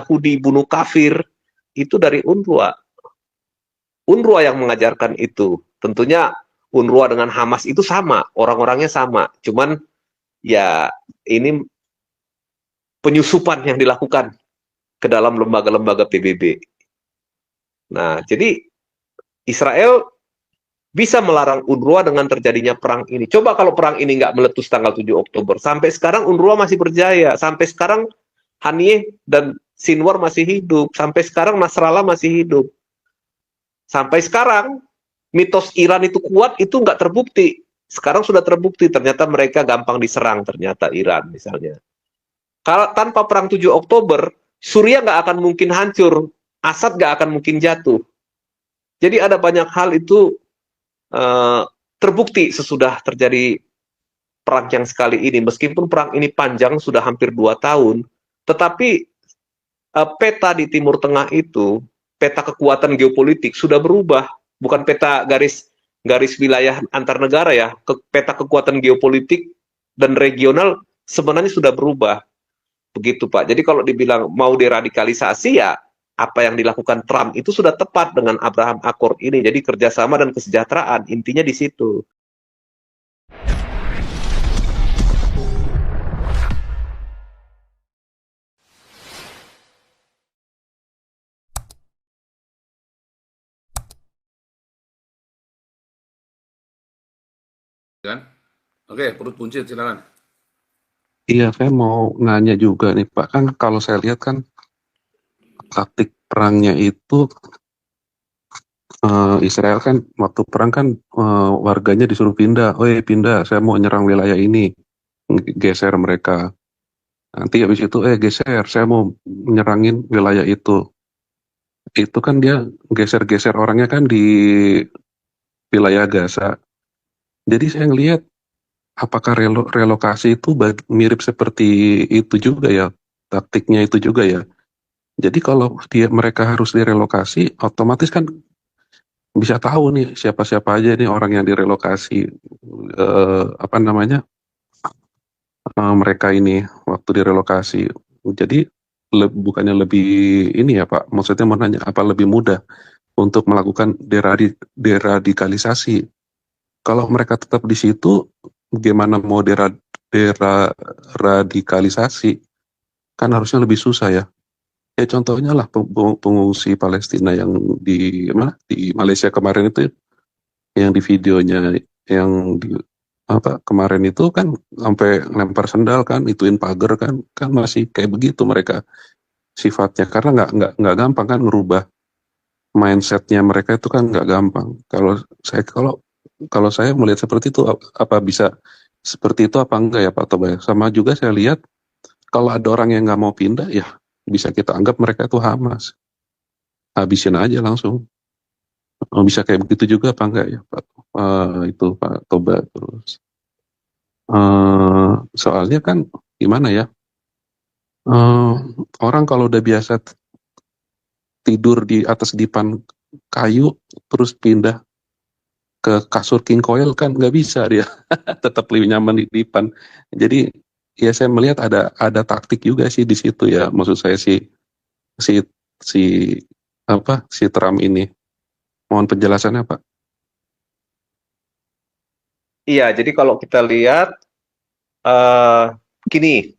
Yahudi bunuh kafir, itu dari UNRWA. UNRWA yang mengajarkan itu. Tentunya UNRWA dengan Hamas itu sama, orang-orangnya sama. Cuman ya ini penyusupan yang dilakukan ke dalam lembaga-lembaga PBB. Nah, jadi Israel bisa melarang UNRWA dengan terjadinya perang ini. Coba kalau perang ini nggak meletus tanggal 7 Oktober. Sampai sekarang UNRWA masih berjaya. Sampai sekarang Haniyeh dan Sinwar masih hidup. Sampai sekarang Nasrallah masih hidup. Sampai sekarang mitos Iran itu kuat itu nggak terbukti. Sekarang sudah terbukti. Ternyata mereka gampang diserang. Ternyata Iran misalnya. Kalau tanpa perang 7 Oktober, Suriah nggak akan mungkin hancur. Assad nggak akan mungkin jatuh. Jadi ada banyak hal itu terbukti sesudah terjadi perang yang sekali ini. Meskipun perang ini panjang, sudah hampir 2 tahun, tetapi peta di Timur Tengah itu, peta kekuatan geopolitik sudah berubah. Bukan peta garis wilayah antar negara ya, peta kekuatan geopolitik dan regional sebenarnya sudah berubah. Begitu Pak. Jadi kalau dibilang mau deradikalisasi ya apa yang dilakukan Trump itu sudah tepat dengan Abraham Accord ini. Jadi kerjasama dan kesejahteraan, intinya di situ. Kan? Oke, perut buncit, silakan. Iya, saya mau nanya juga nih Pak, kan kalau saya lihat kan taktik perangnya itu Israel kan waktu perang kan warganya disuruh pindah, pindah, saya mau nyerang wilayah ini, geser mereka. Nanti habis itu geser, saya mau menyerangin wilayah itu. Itu kan dia geser-geser orangnya kan di wilayah Gaza. Jadi saya ngelihat apakah relokasi itu mirip seperti itu juga ya, taktiknya itu juga ya. Jadi kalau mereka harus direlokasi, otomatis kan bisa tahu nih siapa-siapa aja nih orang yang direlokasi, apa namanya, mereka ini waktu direlokasi. Jadi bukannya lebih ini ya Pak, maksudnya mau nanya apa lebih mudah untuk melakukan deradikalisasi. Kalau mereka tetap di situ, bagaimana mau deradikalisasi? Kan harusnya lebih susah ya. Ya contohnya lah pengungsi Palestina yang di Malaysia kemarin itu, yang di videonya yang di kemarin itu kan sampai lempar sendal kan, ituin pagar kan masih kayak begitu mereka sifatnya, karena nggak gampang kan ngerubah mindsetnya mereka itu kan nggak gampang. Kalau saya melihat seperti itu, apa bisa seperti itu apa enggak ya Pak Tobay? Sama juga saya lihat kalau ada orang yang nggak mau pindah ya bisa kita anggap mereka itu Hamas, habisin aja langsung. Bisa kayak begitu juga apa enggak ya Pak? Itu Pak Toba. Terus soalnya kan gimana ya, orang kalau udah biasa tidur di atas dipan kayu terus pindah ke kasur king coil kan nggak bisa dia. Tetap lebih nyaman di dipan. Jadi ya saya melihat ada taktik juga sih di situ ya, maksud saya si si si si Trump ini. Mohon penjelasannya Pak. Iya, jadi kalau kita lihat gini,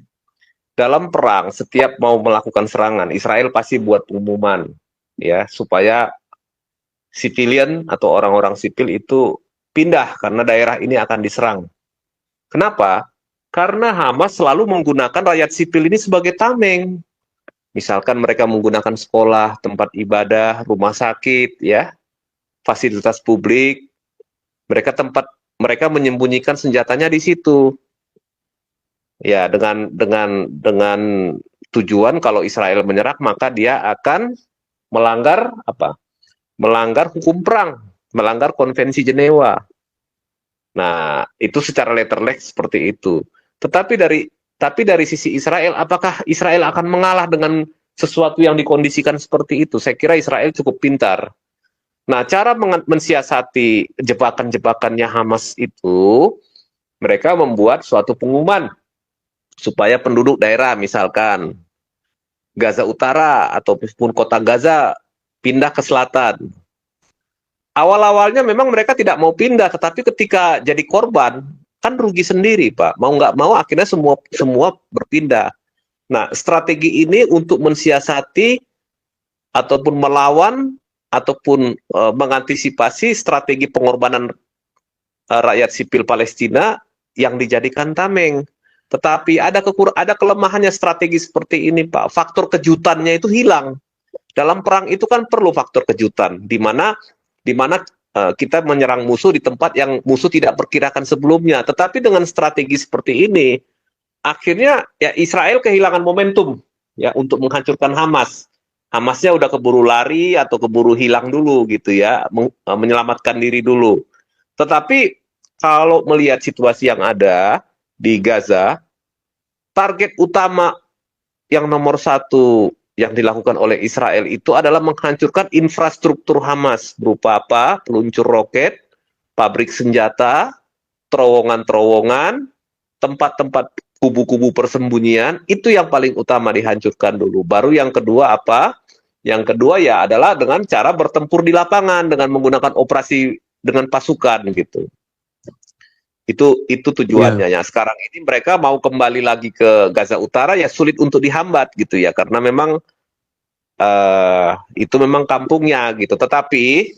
dalam perang setiap mau melakukan serangan, Israel pasti buat pengumuman ya supaya sipilian atau orang-orang sipil itu pindah karena daerah ini akan diserang. Kenapa? Karena Hamas selalu menggunakan rakyat sipil ini sebagai tameng. Misalkan mereka menggunakan sekolah, tempat ibadah, rumah sakit, ya, fasilitas publik. Mereka menyembunyikan senjatanya di situ. Ya, dengan tujuan kalau Israel menyerang maka dia akan melanggar apa? Melanggar hukum perang, melanggar konvensi Jenewa. Nah, itu secara letterlek seperti itu. Tapi dari sisi Israel, apakah Israel akan mengalah dengan sesuatu yang dikondisikan seperti itu? Saya kira Israel cukup pintar. Nah, cara mensiasati jebakan-jebakannya Hamas itu, mereka membuat suatu pengumuman supaya penduduk daerah misalkan Gaza Utara ataupun kota Gaza pindah ke selatan. Awal-awalnya memang mereka tidak mau pindah, tetapi ketika jadi korban kan rugi sendiri, Pak. Mau nggak mau akhirnya semua berpindah. Nah, strategi ini untuk mensiasati ataupun melawan ataupun mengantisipasi strategi pengorbanan rakyat sipil Palestina yang dijadikan tameng. Tetapi ada kelemahannya strategi seperti ini, Pak. Faktor kejutannya itu hilang. Dalam perang itu kan perlu faktor kejutan, di mana kita menyerang musuh di tempat yang musuh tidak perkirakan sebelumnya. Tetapi dengan strategi seperti ini, akhirnya ya Israel kehilangan momentum ya untuk menghancurkan Hamas. Hamasnya udah keburu lari atau keburu hilang dulu gitu ya, menyelamatkan diri dulu. Tetapi kalau melihat situasi yang ada di Gaza, target utama yang nomor satu yang dilakukan oleh Israel itu adalah menghancurkan infrastruktur Hamas berupa apa? Peluncur roket, pabrik senjata, terowongan-terowongan, tempat-tempat kubu-kubu persembunyian, itu yang paling utama dihancurkan dulu. Baru yang kedua apa? Yang kedua ya adalah dengan cara bertempur di lapangan dengan menggunakan operasi dengan pasukan gitu. Itu tujuannya ya. Sekarang ini mereka mau kembali lagi ke Gaza Utara ya sulit untuk dihambat gitu ya karena memang itu memang kampungnya gitu. Tetapi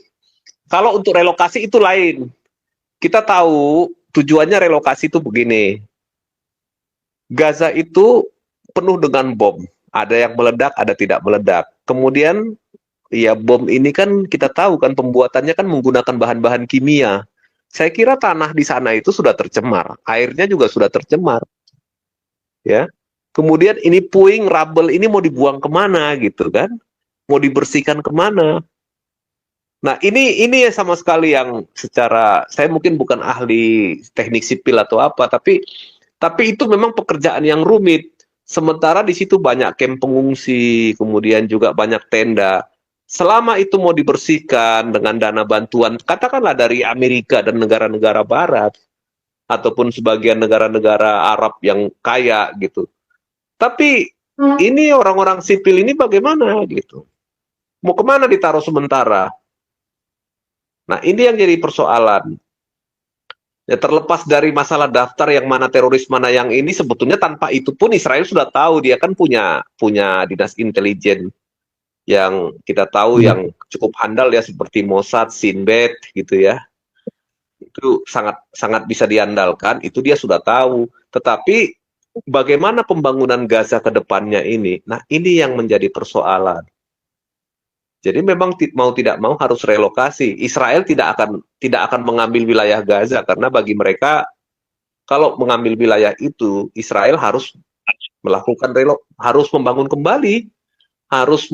kalau untuk relokasi itu lain. Kita tahu tujuannya relokasi itu begini. Gaza itu penuh dengan bom. Ada yang meledak, ada tidak meledak. Kemudian ya bom ini kan kita tahu kan pembuatannya kan menggunakan bahan-bahan kimia. Saya kira tanah di sana itu sudah tercemar, airnya juga sudah tercemar, ya. Kemudian ini puing, rubble ini mau dibuang kemana gitu kan? Mau dibersihkan kemana? Nah ini sama sekali yang secara saya mungkin bukan ahli teknik sipil atau apa, tapi itu memang pekerjaan yang rumit. Sementara di situ banyak kamp pengungsi, kemudian juga banyak tenda. Selama itu mau dibersihkan dengan dana bantuan, katakanlah dari Amerika dan negara-negara Barat, ataupun sebagian negara-negara Arab yang kaya gitu. Tapi ini orang-orang sipil ini bagaimana gitu? Mau kemana ditaruh sementara? Nah ini yang jadi persoalan. Ya, terlepas dari masalah daftar yang mana teroris mana yang ini, sebetulnya tanpa itu pun Israel sudah tahu dia kan punya dinas intelijen yang kita tahu yang cukup handal ya seperti Mossad, Shin Bet gitu ya. Itu sangat bisa diandalkan, itu dia sudah tahu. Tetapi bagaimana pembangunan Gaza ke depannya ini? Nah, ini yang menjadi persoalan. Jadi memang mau tidak mau harus relokasi. Israel tidak akan mengambil wilayah Gaza karena bagi mereka kalau mengambil wilayah itu Israel harus melakukan harus membangun kembali, harus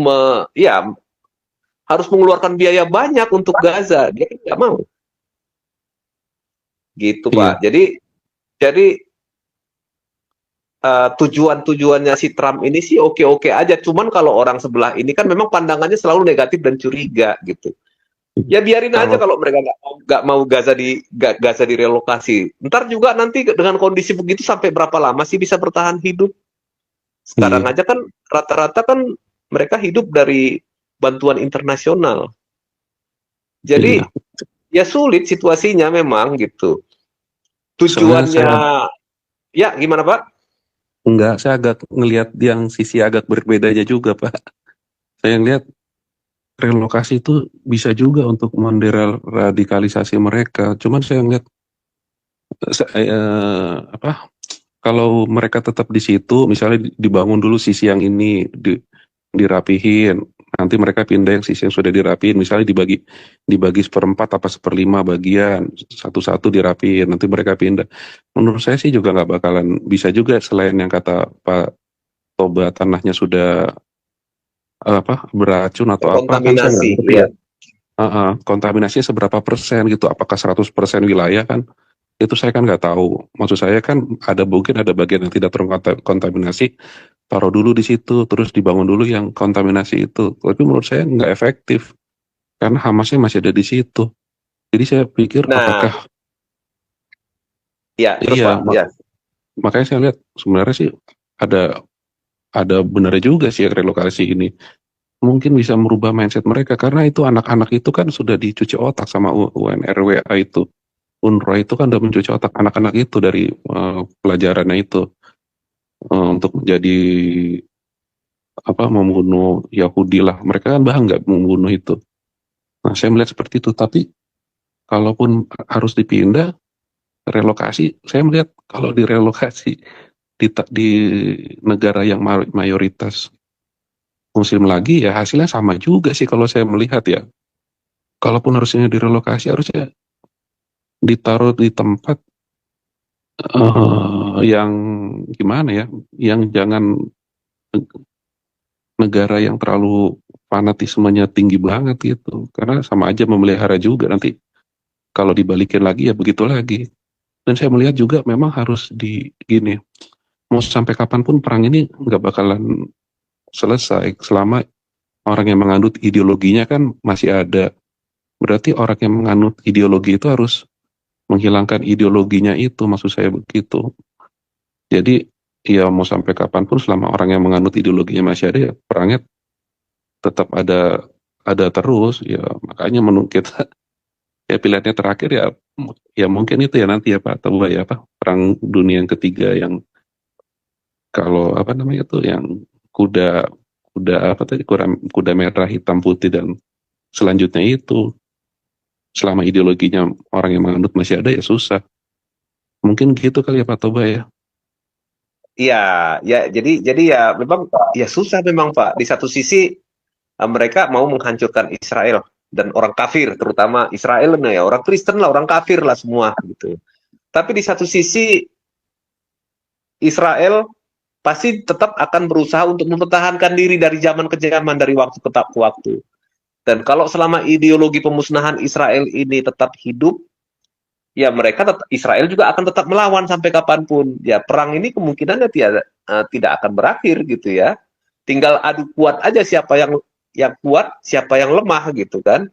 harus mengeluarkan biaya banyak untuk Gaza. Dia tidak mau. Gitu, Pak. Jadi tujuannya si Trump ini sih oke-oke aja. Cuman kalau orang sebelah ini kan memang pandangannya selalu negatif dan curiga gitu. Ya biarin aja kalau mereka nggak mau Gaza direlokasi. Ntar juga nanti dengan kondisi begitu sampai berapa lama sih bisa bertahan hidup? Sekarang aja kan rata-rata kan mereka hidup dari bantuan internasional. Jadi ya sulit situasinya memang gitu. Tujuannya ya gimana Pak? Enggak, saya agak ngelihat yang sisi agak berbedanya juga, Pak. Saya ngelihat relokasi itu bisa juga untuk menderadikalisasi mereka. Cuman saya ngelihat kalau mereka tetap di situ, misalnya dibangun dulu sisi yang ini dirapihin, nanti mereka pindah yang sisi yang sudah dirapihin, misalnya dibagi seperempat apa seperlima bagian, satu-satu dirapihin, nanti mereka pindah. Menurut saya sih juga nggak bakalan bisa juga selain yang kata Pak Toba tanahnya sudah beracun atau apa kan saya nggak ngerti ya. Kontaminasinya seberapa persen gitu, apakah 100% wilayah kan? Itu saya kan nggak tahu. Maksud saya kan mungkin ada bagian yang tidak terkontaminasi, taruh dulu di situ, terus dibangun dulu yang kontaminasi itu. Tapi menurut saya nggak efektif, karena Hamasnya masih ada di situ. Jadi saya pikir apakah... Ya, terus iya, Pak, ya. Makanya saya lihat sebenarnya sih ada ada benar juga sih relokasi ini. Mungkin bisa merubah mindset mereka karena itu anak-anak itu kan sudah dicuci otak sama UNRWA itu. UNRWA itu kan udah mencuci otak anak-anak itu dari pelajarannya itu untuk menjadi membunuh Yahudi lah. Mereka kan bangga membunuh itu. Nah, saya melihat seperti itu. Tapi kalaupun harus dipindah, relokasi, saya melihat kalau direlokasi di negara yang mayoritas Muslim lagi, ya hasilnya sama juga sih kalau saya melihat ya. Kalaupun harusnya direlokasi, harusnya ditaruh di tempat yang gimana ya, yang jangan negara yang terlalu fanatismenya tinggi banget gitu. Karena sama aja memelihara juga nanti kalau dibalikin lagi ya begitu lagi. Dan saya melihat juga memang harus gini, mau sampai kapanpun perang ini nggak bakalan selesai selama orang yang menganut ideologinya kan masih ada. Berarti orang yang menganut ideologi itu harus menghilangkan ideologinya itu, maksud saya begitu. Jadi ya mau sampai kapanpun selama orang yang menganut ideologinya masih ada ya perangnya tetap ada terus ya, makanya menurut kita ya pilihannya terakhir ya mungkin itu ya nanti ya Pak, atau ya apa, perang dunia yang ketiga yang kalau apa namanya tuh yang kuda kuda apa tadi kuda merah hitam putih dan selanjutnya itu selama ideologinya orang yang menganut masih ada ya susah. Mungkin gitu kali ya Pak Toba ya. Iya, ya jadi ya memang ya susah memang Pak. Di satu sisi mereka mau menghancurkan Israel dan orang kafir, terutama Israel ya orang Kristen lah, orang kafir lah semua gitu. Tapi di satu sisi Israel pasti tetap akan berusaha untuk mempertahankan diri dari zaman ke zaman, dari waktu ke waktu. Dan kalau selama ideologi pemusnahan Israel ini tetap hidup, ya mereka Israel juga akan tetap melawan sampai kapanpun. Ya perang ini kemungkinannya tidak akan berakhir gitu ya. Tinggal adu kuat aja siapa yang kuat, siapa yang lemah gitu kan.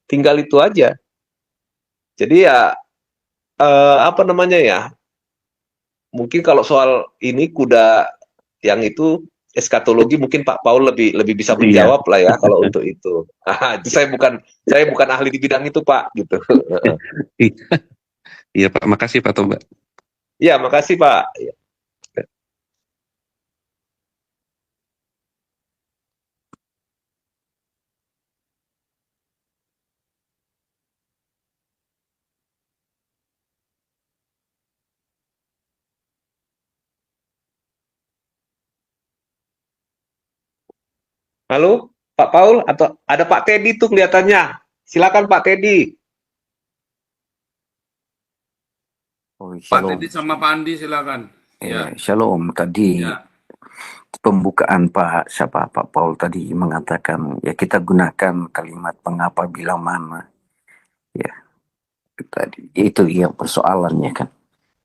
Tinggal itu aja. Jadi ya apa namanya ya? Mungkin kalau soal ini kuda yang itu eskatologi mungkin Pak Paul lebih bisa Iya. menjawab lah ya kalau untuk itu. Itu saya bukan ahli di bidang itu Pak gitu. Iya Pak, makasih Pak Toba. Ya, makasih Pak. Halo, Pak Paul atau ada Pak Teddy tuh kelihatannya. Silakan Pak Teddy. Oh, Pak shalom. Teddy sama Pak Andi silakan. Ya, Shalom. Tadi ya. pembukaan Pak Paul tadi mengatakan ya kita gunakan kalimat mengapa bila mana. Ya, tadi itu ya persoalannya kan.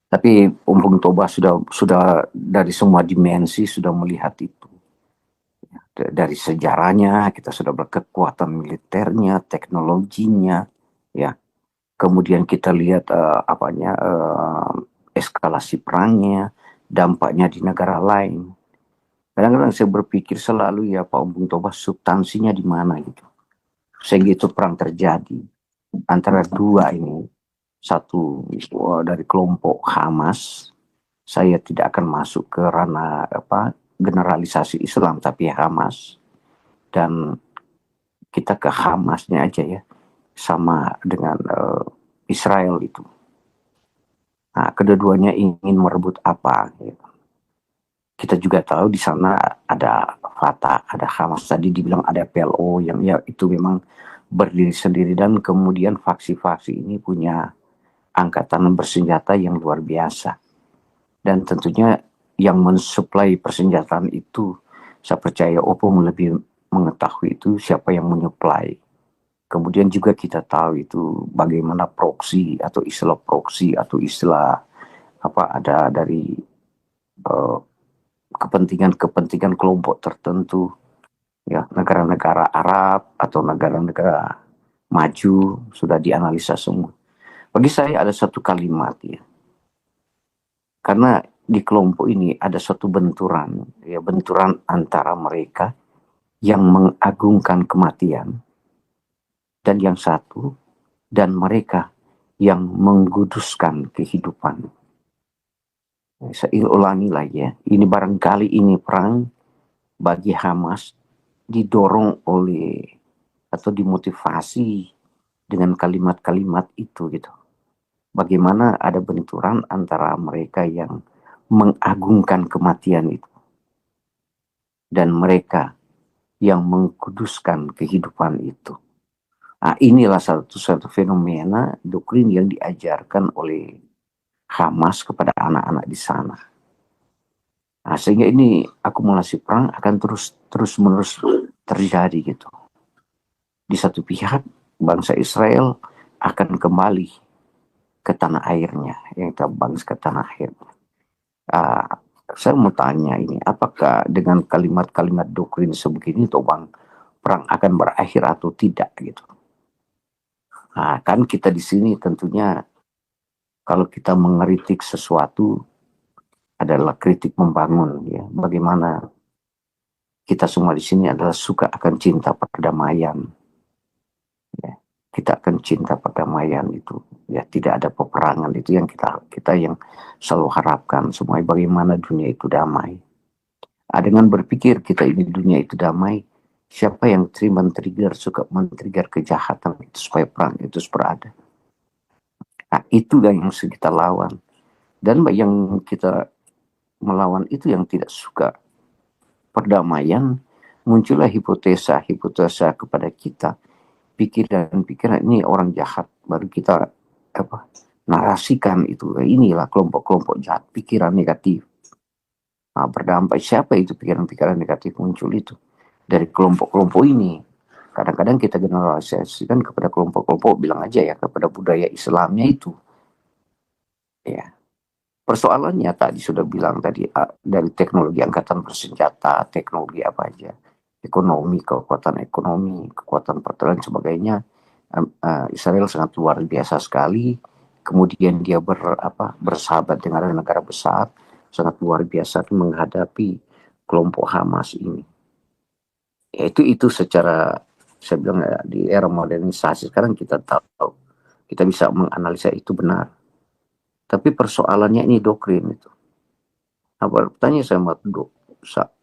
Tapi Bung Toba sudah dari semua dimensi sudah melihat itu. Ya, dari sejarahnya kita sudah berkekuatan militernya, teknologinya, ya. Kemudian kita lihat eskalasi perangnya, dampaknya di negara lain. Kadang-kadang saya berpikir selalu ya Pak Bung Toba substansinya di mana gitu. Sehingga itu perang terjadi antara dua ini. Satu dari kelompok Hamas. Saya tidak akan masuk ke ranah generalisasi Islam, tapi Hamas. Dan kita ke Hamasnya aja ya. Sama dengan Israel itu. Nah, kedua-duanya ingin merebut apa? Gitu. Kita juga tahu di sana ada Fatah, ada Hamas. Tadi dibilang ada PLO yang ya itu memang berdiri sendiri, dan kemudian faksi-faksi ini punya angkatan bersenjata yang luar biasa. Dan tentunya yang mensuplai persenjataan itu, saya percaya Opung lebih mengetahui itu siapa yang menyuplai. Kemudian juga kita tahu itu bagaimana proksi atau istilah ada dari kepentingan kelompok tertentu, ya negara-negara Arab atau negara-negara maju sudah dianalisa semua. Bagi saya ada satu kalimat ya, karena di kelompok ini ada suatu benturan, ya benturan antara mereka yang mengagungkan kematian dan yang satu, dan mereka yang mengkuduskan kehidupan. Saya ulangi lagi ya, ini barangkali ini perang bagi Hamas didorong oleh atau dimotivasi dengan kalimat-kalimat itu gitu. Bagaimana ada benturan antara mereka yang mengagungkan kematian itu dan mereka yang mengkuduskan kehidupan itu. Nah, inilah satu fenomena doktrin yang diajarkan oleh Hamas kepada anak-anak di sana. Nah, sehingga ini akumulasi perang akan terus-menerus terjadi gitu. Di satu pihak, bangsa Israel akan kembali ke tanah airnya, yang kita bangsa ke tanah air. Saya mau tanya ini, apakah dengan kalimat-kalimat doktrin sebegini, toh bang, perang akan berakhir atau tidak gitu? Nah, kan kita di sini tentunya kalau kita mengkritik sesuatu adalah kritik membangun ya. Bagaimana kita semua di sini adalah suka akan cinta perdamaian. Ya. Kita akan cinta perdamaian itu. Ya, tidak ada peperangan, itu yang kita yang selalu harapkan semua, bagaimana dunia itu damai. Dengan berpikir kita ini dunia itu damai, siapa yang suka men-trigger kejahatan itu supaya perang itu berada. Nah, itu yang harus kita lawan. Dan yang kita melawan itu yang tidak suka perdamaian, muncullah hipotesa kepada kita, pikiran ini orang jahat, baru kita narasikan itu, inilah kelompok-kelompok jahat, pikiran negatif. Nah, berdampak siapa itu pikiran-pikiran negatif muncul itu dari kelompok-kelompok ini. Kadang-kadang kita generalisasikan kepada kelompok-kelompok, bilang aja ya kepada budaya Islamnya itu. Ya. Persoalannya tadi sudah bilang tadi, dari teknologi angkatan bersenjata, teknologi apa aja, ekonomi, kekuatan pertahanan sebagainya, Israel sangat luar biasa sekali. Kemudian dia bersahabat dengan negara besar, sangat luar biasa menghadapi kelompok Hamas ini. Itu secara, saya bilang ya, di era modernisasi sekarang kita tahu, kita bisa menganalisa itu benar. Tapi persoalannya ini doktrin itu. Pertanyaan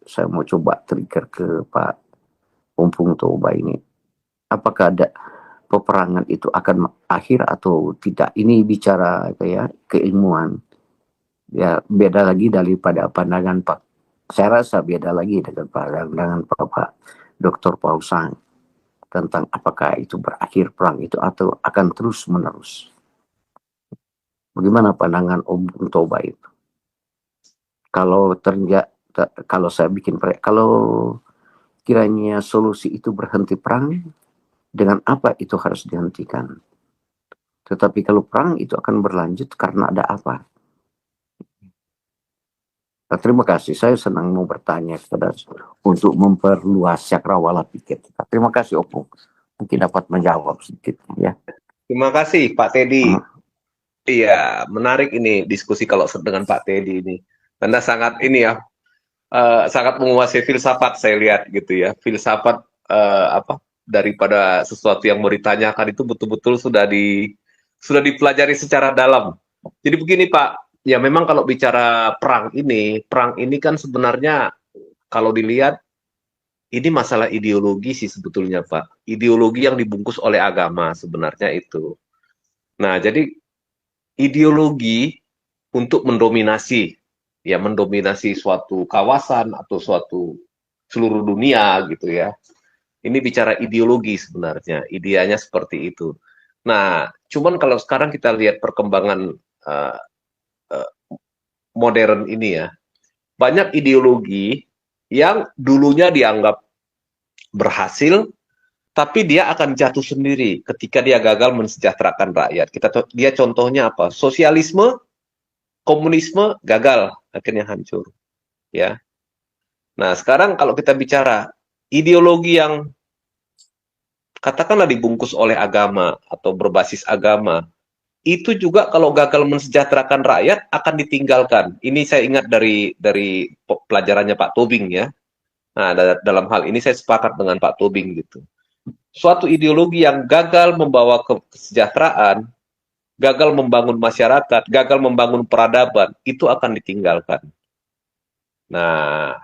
saya mau coba trigger ke Pak Ompong Toba ini. Apakah ada peperangan itu akan akhir atau tidak? Ini bicara keilmuan. Ya, beda lagi daripada pandangan Pak. Saya rasa beda lagi dengan pandangan Pak Dr. Pausang tentang apakah itu berakhir perang itu atau akan terus menerus. Bagaimana pandangan Om Toba itu? Kalau saya bikin kalau kiranya solusi itu berhenti perang, dengan apa itu harus dihentikan? Tetapi kalau perang itu akan berlanjut karena ada apa? Nah, terima kasih. Saya senang mau bertanya untuk memperluas cakrawala pikir kita. Terima kasih Opung. Mungkin dapat menjawab sedikit ya. Terima kasih Pak Teddy. Iya, menarik ini diskusi kalau dengan Pak Teddy ini. Anda sangat sangat menguasai filsafat, saya lihat gitu ya. Filsafat daripada sesuatu yang mau ditanyakan itu betul-betul sudah dipelajari secara dalam. Jadi begini Pak, ya memang kalau bicara perang ini kan sebenarnya kalau dilihat ini masalah ideologi sih sebetulnya Pak. Ideologi yang dibungkus oleh agama sebenarnya itu. Nah, jadi ideologi untuk mendominasi suatu kawasan atau suatu seluruh dunia gitu ya. Ini bicara ideologi sebenarnya, ideanya seperti itu. Nah, cuman kalau sekarang kita lihat perkembangan modern ini ya, banyak ideologi yang dulunya dianggap berhasil, tapi dia akan jatuh sendiri ketika dia gagal mensejahterakan rakyat. Dia contohnya apa? Sosialisme, komunisme gagal, akhirnya hancur. Ya. Nah, sekarang kalau kita bicara ideologi yang katakanlah dibungkus oleh agama atau berbasis agama, itu juga kalau gagal mensejahterakan rakyat akan ditinggalkan. Ini saya ingat dari pelajarannya Pak Tobing ya. Nah, dalam hal ini saya sepakat dengan Pak Tobing gitu. Suatu ideologi yang gagal membawa kesejahteraan, gagal membangun masyarakat, gagal membangun peradaban, itu akan ditinggalkan. Nah,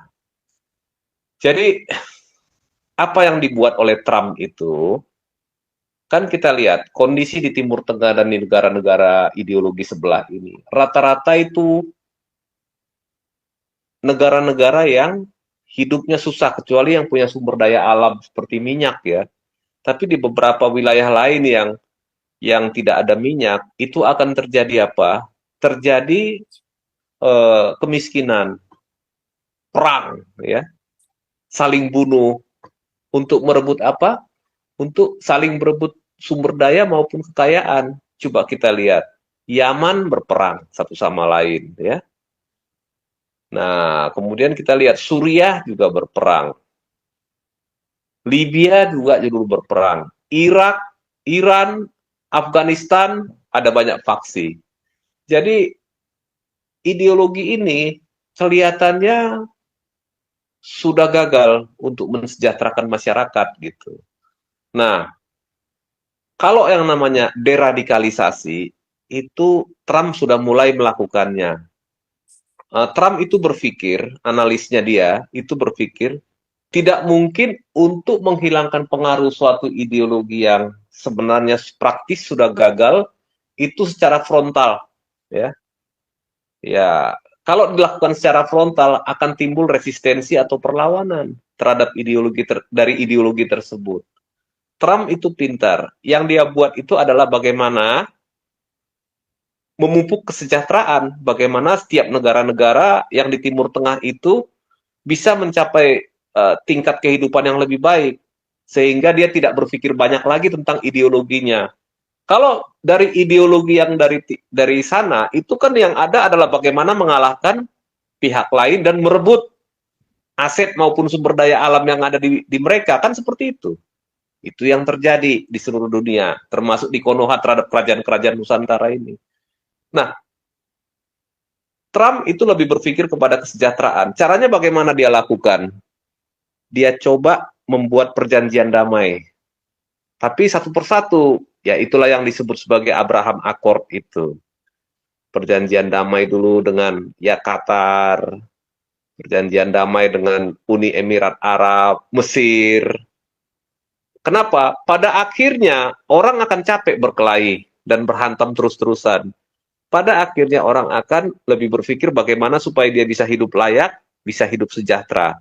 jadi apa yang dibuat oleh Trump itu, kan kita lihat kondisi di Timur Tengah dan di negara-negara ideologi sebelah ini. Rata-rata itu negara-negara yang hidupnya susah, kecuali yang punya sumber daya alam seperti minyak ya. Tapi di beberapa wilayah lain yang tidak ada minyak, itu akan terjadi apa? Terjadi kemiskinan, perang, ya, saling bunuh, untuk merebut apa? Untuk saling berebut sumber daya maupun kekayaan. Coba kita lihat, Yaman berperang satu sama lain, ya. Nah, kemudian kita lihat Suriah juga berperang, Libya juga berperang, Irak, Iran, Afghanistan ada banyak faksi. Jadi ideologi ini kelihatannya sudah gagal untuk mensejahterakan masyarakat gitu. Nah, kalau yang namanya deradikalisasi itu Trump sudah mulai melakukannya. Trump itu berpikir, analisnya dia itu berpikir tidak mungkin untuk menghilangkan pengaruh suatu ideologi yang sebenarnya praktis sudah gagal itu secara frontal, ya. Ya, kalau dilakukan secara frontal akan timbul resistensi atau perlawanan terhadap dari ideologi tersebut. Trump itu pintar. Yang dia buat itu adalah bagaimana memupuk kesejahteraan, bagaimana setiap negara-negara yang di Timur Tengah itu bisa mencapai tingkat kehidupan yang lebih baik, sehingga dia tidak berpikir banyak lagi tentang ideologinya. Kalau dari ideologi yang dari sana, itu kan yang ada adalah bagaimana mengalahkan pihak lain dan merebut aset maupun sumber daya alam yang ada di mereka, kan seperti itu. Itu yang terjadi di seluruh dunia, termasuk di Konoha terhadap kerajaan-kerajaan Nusantara ini. Nah, Trump itu lebih berpikir kepada kesejahteraan. Caranya bagaimana dia lakukan? Dia coba membuat perjanjian damai. Tapi satu persatu, ya itulah yang disebut sebagai Abraham Accord itu. Perjanjian damai dulu dengan ya Qatar, perjanjian damai dengan Uni Emirat Arab, Mesir. Kenapa? Pada akhirnya orang akan capek berkelahi dan berhantam terus-terusan. Pada akhirnya orang akan lebih berpikir bagaimana supaya dia bisa hidup layak, bisa hidup sejahtera,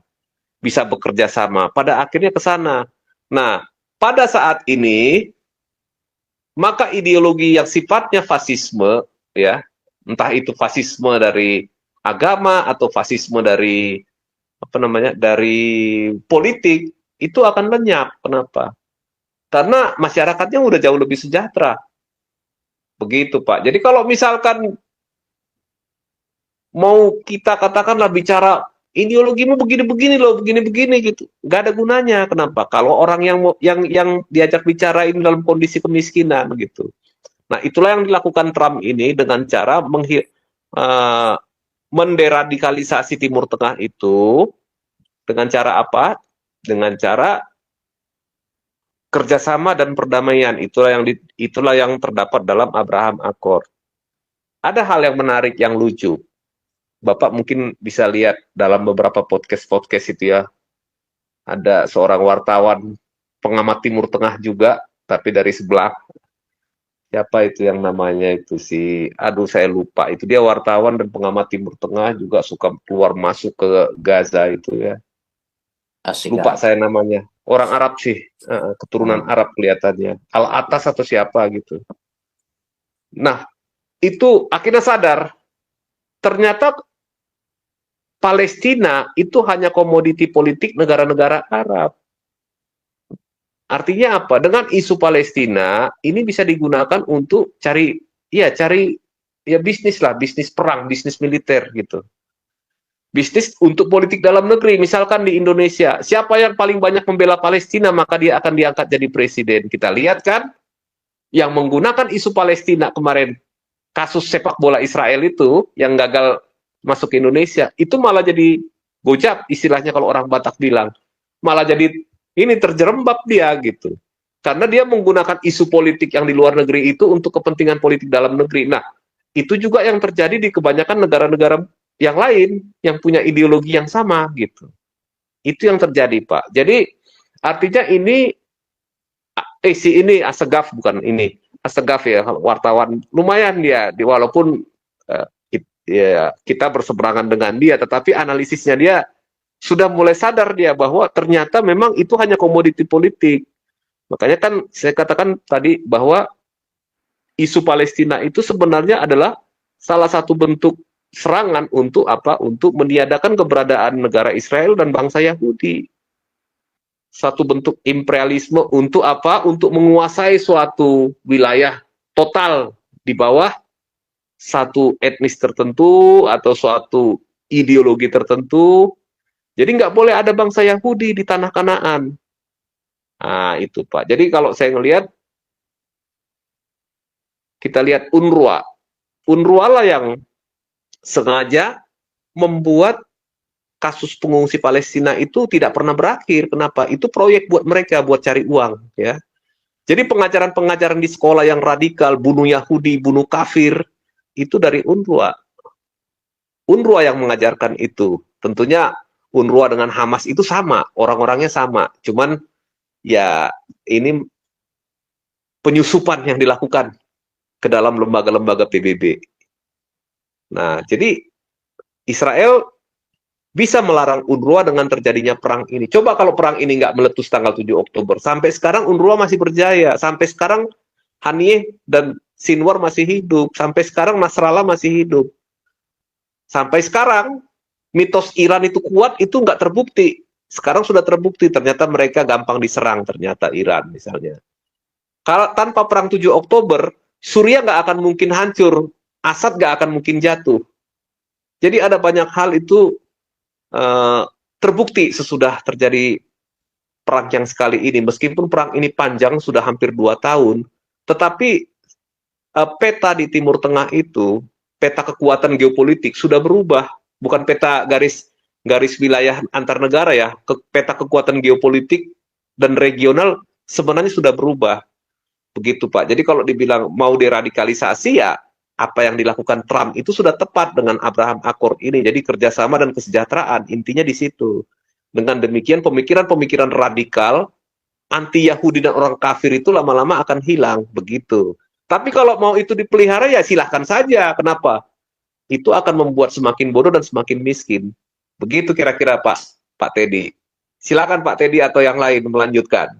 bisa bekerja sama. Pada akhirnya ke sana. Nah, pada saat ini, maka ideologi yang sifatnya fasisme, ya, entah itu fasisme dari agama atau fasisme dari dari politik, itu akan lenyap. Kenapa? Karena masyarakatnya udah jauh lebih sejahtera. Begitu, Pak. Jadi kalau misalkan mau kita katakanlah bicara ideologimu begini-begini loh, begini-begini gitu, nggak ada gunanya. Kenapa? Kalau orang yang diajak bicara ini dalam kondisi kemiskinan gitu. Nah, itulah yang dilakukan Trump ini dengan cara menderadikalisasi Timur Tengah itu dengan cara apa? Dengan cara kerjasama dan perdamaian. Itulah yang terdapat dalam Abraham Accord. Ada hal yang menarik, yang lucu. Bapak mungkin bisa lihat dalam beberapa podcast itu ya. Ada seorang wartawan pengamat Timur Tengah juga, tapi dari sebelah. Siapa itu yang namanya itu aduh saya lupa. Itu dia wartawan dan pengamat Timur Tengah, juga suka keluar masuk ke Gaza itu ya. Asik, Lupa saya namanya. Orang Arab sih, keturunan Arab kelihatannya. Al-Atas atau siapa gitu. Nah, itu akhirnya sadar, ternyata Palestina itu hanya komoditi politik negara-negara Arab. Artinya apa? Dengan isu Palestina, ini bisa digunakan untuk cari bisnis lah, bisnis perang, bisnis militer gitu. Bisnis untuk politik dalam negeri, misalkan di Indonesia, siapa yang paling banyak membela Palestina, maka dia akan diangkat jadi presiden. Kita lihat kan, yang menggunakan isu Palestina kemarin, kasus sepak bola Israel itu yang gagal masuk ke Indonesia, itu malah jadi gojab istilahnya kalau orang Batak bilang. Malah jadi ini terjerembab dia gitu. Karena dia menggunakan isu politik yang di luar negeri itu untuk kepentingan politik dalam negeri. Nah, itu juga yang terjadi di kebanyakan negara-negara yang lain yang punya ideologi yang sama gitu. Itu yang terjadi, Pak. Jadi artinya ini si ini Assegaf bukan ini. Assegaf ya, wartawan lumayan dia, walaupun ya kita berseberangan dengan dia, tetapi analisisnya dia sudah mulai sadar dia bahwa ternyata memang itu hanya komoditi politik. Makanya kan saya katakan tadi bahwa isu Palestina itu sebenarnya adalah salah satu bentuk serangan untuk apa? Untuk meniadakan keberadaan negara Israel dan bangsa Yahudi. Satu bentuk imperialisme untuk apa? Untuk menguasai suatu wilayah total di bawah satu etnis tertentu atau suatu ideologi tertentu. Jadi nggak boleh ada bangsa Yahudi di tanah Kanaan. Nah, itu Pak. Jadi kalau saya ngelihat, kita lihat UNRWA. UNRWA lah yang sengaja membuat kasus pengungsi Palestina itu tidak pernah berakhir. Kenapa? Itu proyek buat mereka, buat cari uang. Ya. Jadi pengajaran-pengajaran di sekolah yang radikal, bunuh Yahudi, bunuh kafir, itu dari UNRWA. UNRWA yang mengajarkan itu. Tentunya UNRWA dengan Hamas itu sama, orang-orangnya sama. Cuman ya ini penyusupan yang dilakukan ke dalam lembaga-lembaga PBB. Nah, jadi Israel bisa melarang UNRWA dengan terjadinya perang ini. Coba kalau perang ini nggak meletus tanggal 7 Oktober. Sampai sekarang UNRWA masih berjaya. Sampai sekarang Haniyeh dan Sinwar masih hidup. Sampai sekarang Nasrallah masih hidup. Sampai sekarang mitos Iran itu kuat, itu nggak terbukti. Sekarang sudah terbukti. Ternyata mereka gampang diserang, ternyata Iran misalnya. Kalau tanpa perang 7 Oktober, Suriah nggak akan mungkin hancur. Assad nggak akan mungkin jatuh. Jadi ada banyak hal itu terbukti sesudah terjadi perang yang sekali ini. Meskipun perang ini panjang, sudah hampir 2 tahun, tetapi peta di Timur Tengah itu, peta kekuatan geopolitik sudah berubah. Bukan peta garis wilayah antar negara ya, peta kekuatan geopolitik dan regional sebenarnya sudah berubah. Begitu Pak. Jadi kalau dibilang mau deradikalisasi ya, apa yang dilakukan Trump itu sudah tepat dengan Abraham Accord ini. Jadi kerjasama dan kesejahteraan, intinya di situ. Dengan demikian pemikiran-pemikiran radikal, anti-Yahudi dan orang kafir itu lama-lama akan hilang. Begitu. Tapi kalau mau itu dipelihara ya silahkan saja. Kenapa? Itu akan membuat semakin bodoh dan semakin miskin. Begitu kira-kira Pak Teddy. Silakan Pak Teddy atau yang lain melanjutkan.